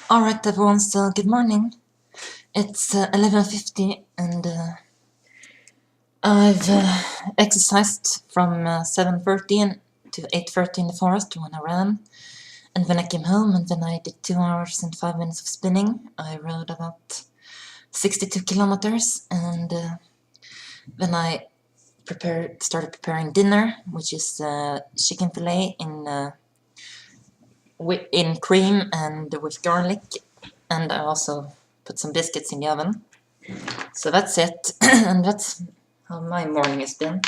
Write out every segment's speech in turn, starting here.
Alright everyone, so good morning. It's 11:50 and I've exercised from 7:30 to 8:30 in the forest when I ran, and then I came home and then I did 2 hours and 5 minutes of spinning. I rode about 62 kilometers and then I started preparing dinner, which is chicken fillet in cream and with garlic, and I also put some biscuits in the oven. So that's it, and that's how my morning has been.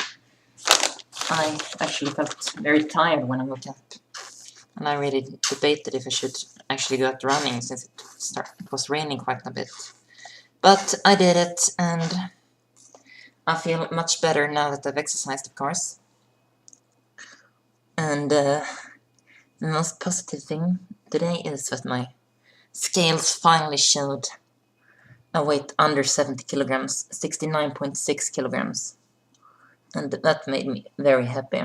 I actually felt very tired when I woke up, and I really debated if I should actually go out running since it was raining quite a bit. But I did it, and I feel much better now that I've exercised, of course. And the most positive thing today is that my scales finally showed a weight under 70 kilograms, 69.6 kilograms. And that made me very happy.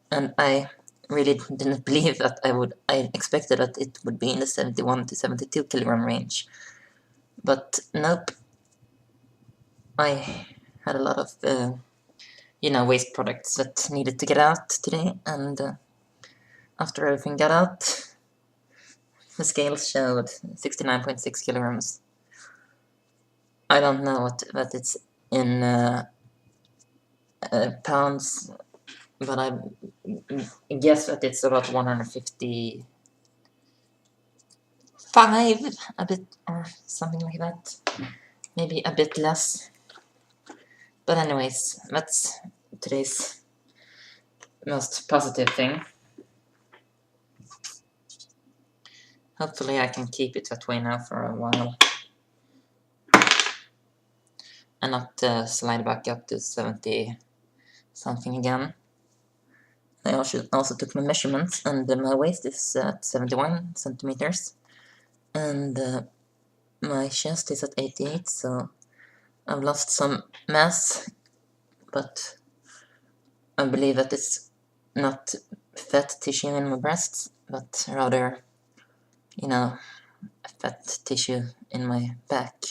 And I really didn't believe that I expected that it would be in the 71 to 72 kilogram range. But nope. I had a lot of, waste products that needed to get out today, and after everything got out, the scales showed 69.6 kilograms. I don't know what it's in pounds, but I guess that it's about 155, a bit, or something like that. Maybe a bit less. But anyways, that's today's most positive thing. Hopefully I can keep it that way now for a while. And not slide back up to 70 something again. I also took my measurements, and my waist is at 71 centimeters. And my chest is at 88, so I've lost some mass, but I believe that it's not fat tissue in my breasts, but rather, fat tissue in my back,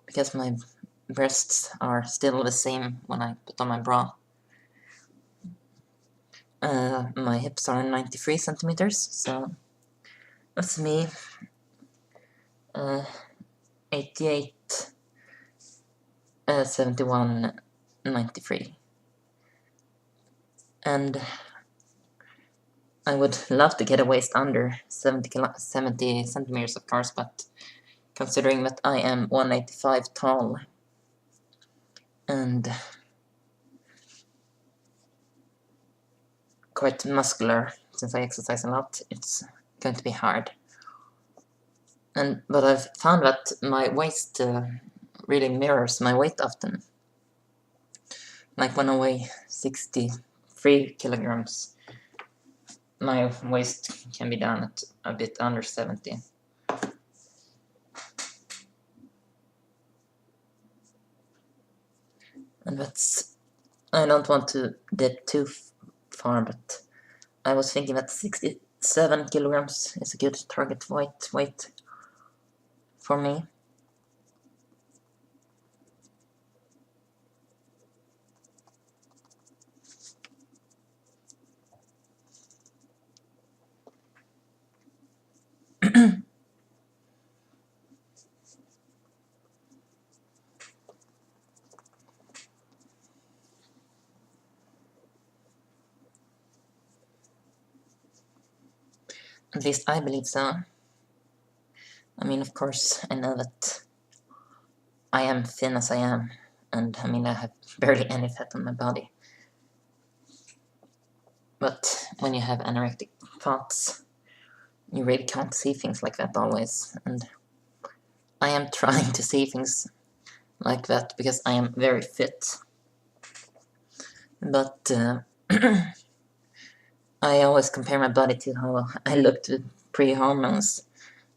because my breasts are still the same when I put on my bra. My hips are 93 centimeters, so that's me. 88, 71, 93. And I would love to get a waist under 70 centimeters, of course, but considering that I am 185 tall and quite muscular since I exercise a lot, it's going to be hard. But I've found that my waist really mirrors my weight often. Like when I weigh 63 kilograms, my waist can be down at a bit under 70. And I don't want to dip too far, but I was thinking that 67 kilograms is a good target weight for me. At least I believe so. I mean, of course, I know that I am thin as I am, and I mean, I have barely any fat on my body. But when you have anorectic thoughts, you really can't see things like that always, and I am trying to see things like that because I am very fit. But I always compare my body to how I looked pre-hormones,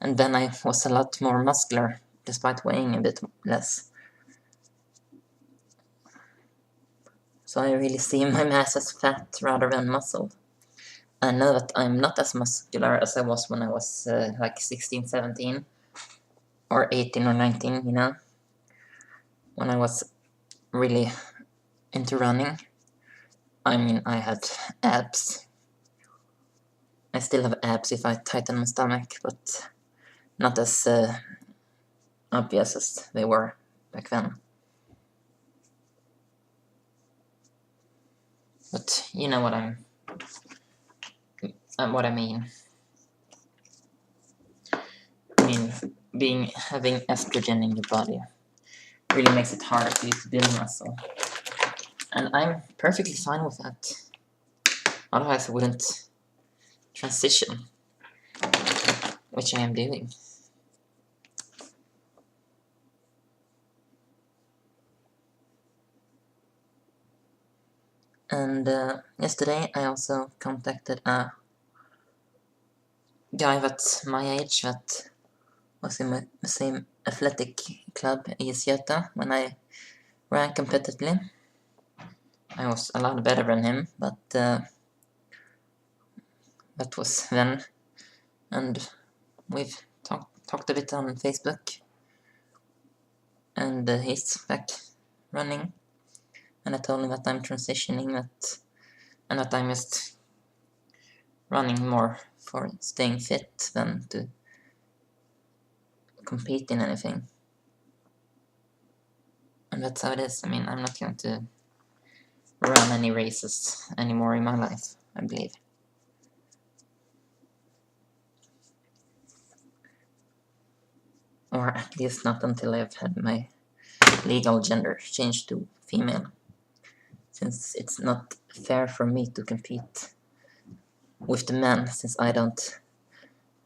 and then I was a lot more muscular, despite weighing a bit less. So I really see my mass as fat rather than muscle. I know that I'm not as muscular as I was when I was like 16, 17, or 18 or 19, you know, when I was really into running. I mean, I had abs. I still have abs if I tighten my stomach, but not as obvious as they were back then. But you know what what I mean. I mean, having estrogen in your body really makes it hard for you to build muscle. And I'm perfectly fine with that. Otherwise I wouldn't transition, which I am doing. And yesterday I also contacted a guy that's my age that was in the same athletic club as Göta when I ran competitively. I was a lot better than him, but that was then. And we've talked a bit on Facebook, and he's back running. And I told him that I'm transitioning, and that I'm just running more for staying fit than to compete in anything. And that's how it is. I mean, I'm not going to run any races anymore in my life, I believe. Or at least not until I've had my legal gender changed to female, since it's not fair for me to compete with the men, since I don't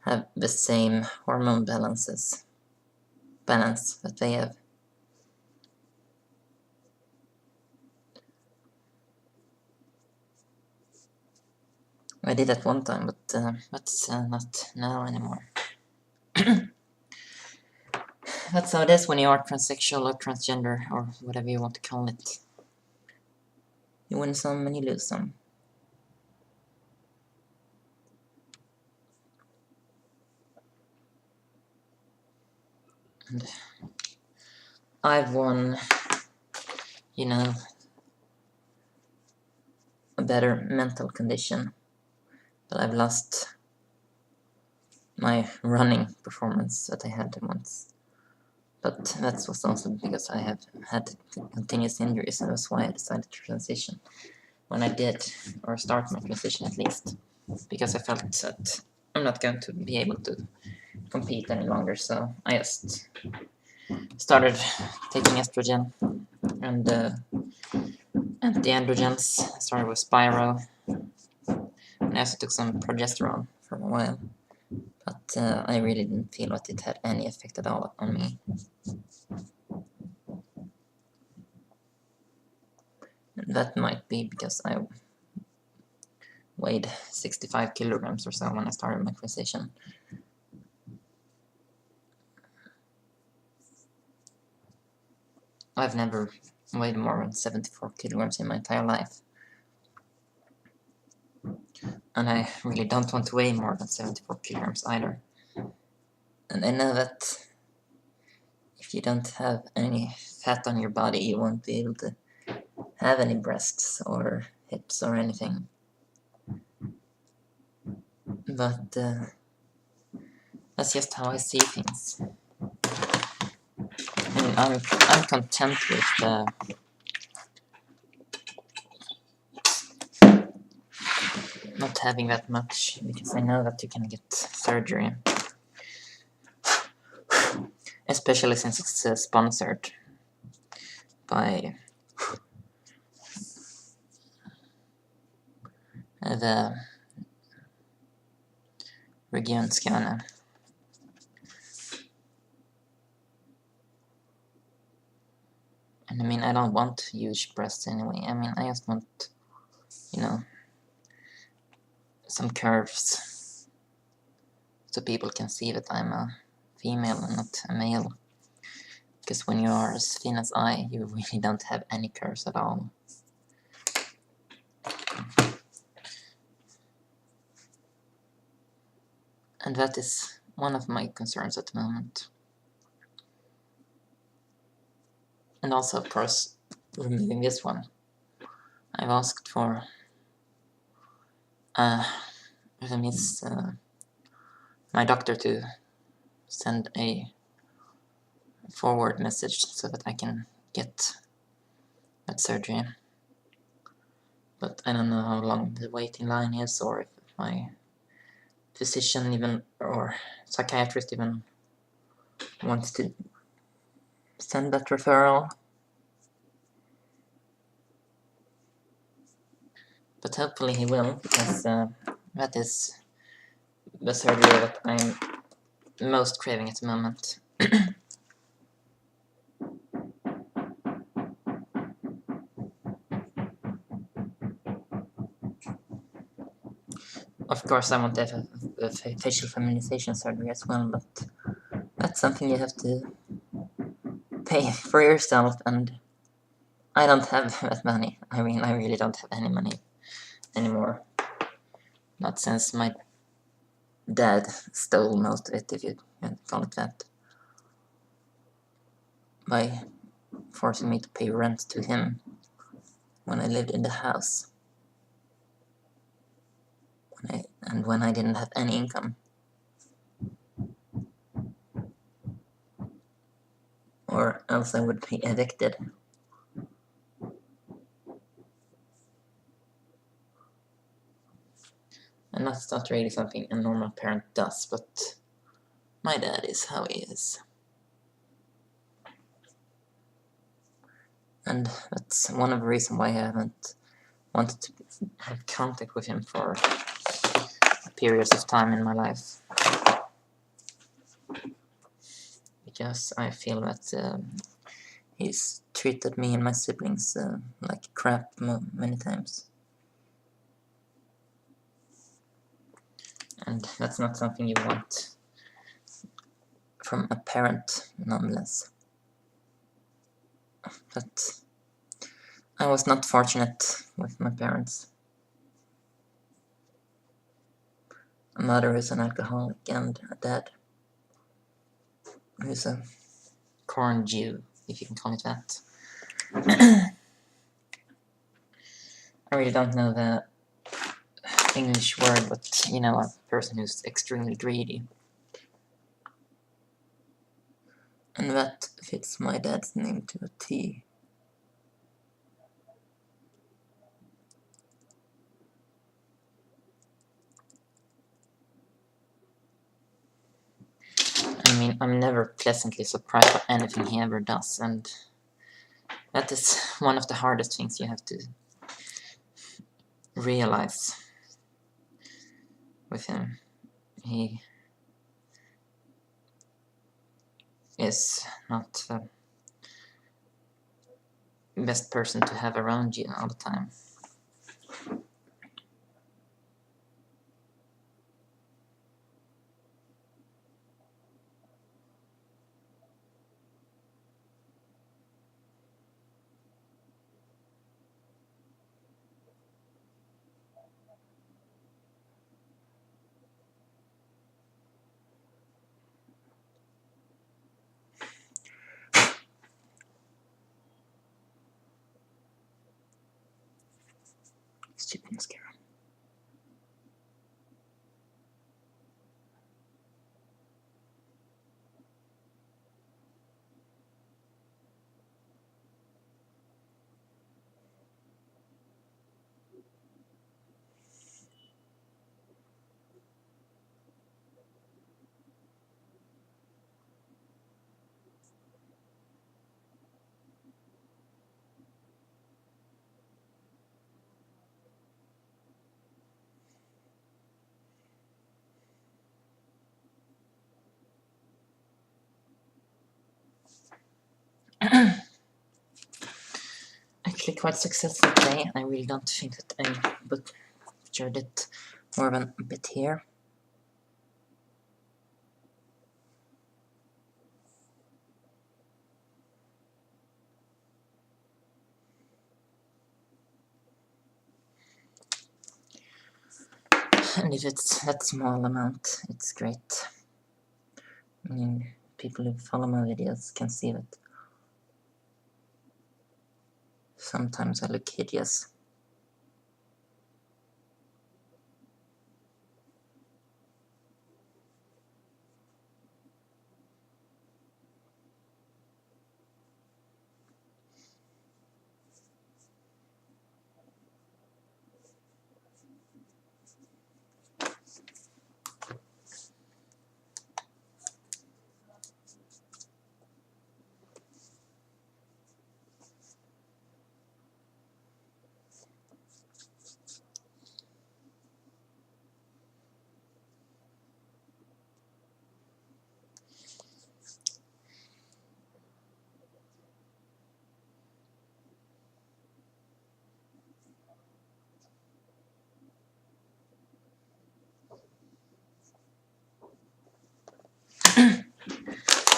have the same hormone balance that they have. I did at one time, but that's not now anymore. That's how it is when you are transsexual or transgender, or whatever you want to call it. You win some and you lose some. And I've won, you know, a better mental condition, but I've lost my running performance that I had once. But that was also because I have had continuous injuries, and that's why I decided to transition when I did, or start my transition at least, because I felt that I'm not going to be able to compete any longer, so I just started taking estrogen and anti-androgens. I started with Spiro, and I also took some progesterone for a while, but I really didn't feel that it had any effect at all on me. And that might be because I weighed 65 kilograms or so when I started my transition. I've never weighed more than 74 kilograms in my entire life. And I really don't want to weigh more than 74 kilograms either. And I know that if you don't have any fat on your body, you won't be able to have any breasts or hips or anything. But that's just how I see things. And I'm content with not having that much, because I know that you can get surgery, especially since it's sponsored by the Region Skåne. And I mean, I don't want huge breasts anyway. I mean, I just want, you know, some curves, so people can see that I'm a female and not a male. Because when you are as thin as I, you really don't have any curves at all. And that is one of my concerns at the moment. And also, of course, removing this one. I've asked for my doctor to send a forward message so that I can get that surgery. But I don't know how long the waiting line is, or if my physician even, or psychiatrist even, wants to send that referral. But hopefully he will, because that is the surgery that I'm most craving at the moment. Of course, I want to have a facial feminization surgery as well, but that's something you have to pay for yourself, and I don't have that money. I mean, I really don't have any money anymore. Not since my dad stole most of it, if you can call it that, by forcing me to pay rent to him when I lived in the house. When I didn't have any income. Or else I would be evicted. And that's not really something a normal parent does, but my dad is how he is. And that's one of the reasons why I haven't wanted to have contact with him for periods of time in my life. Because I feel that he's treated me and my siblings like crap many times. And that's not something you want from a parent, nonetheless. But I was not fortunate with my parents. A mother is an alcoholic, and a dad who's a corn Jew, if you can call it that. I really don't know the English word, but you know, a person who's extremely greedy. And that fits my dad's name to a T. I mean, I'm never pleasantly surprised by anything he ever does, and that is one of the hardest things you have to realize with him. He is not the best person to have around you all the time. Stupid mascara. Actually quite successful today. I really don't think that I butchered it more than a bit here. And if it's that small amount, it's great. I mean, people who follow my videos can see that sometimes I look hideous.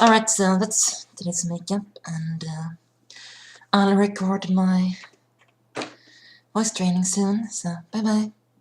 Alright, so that's today's makeup, and I'll record my voice training soon, so bye bye.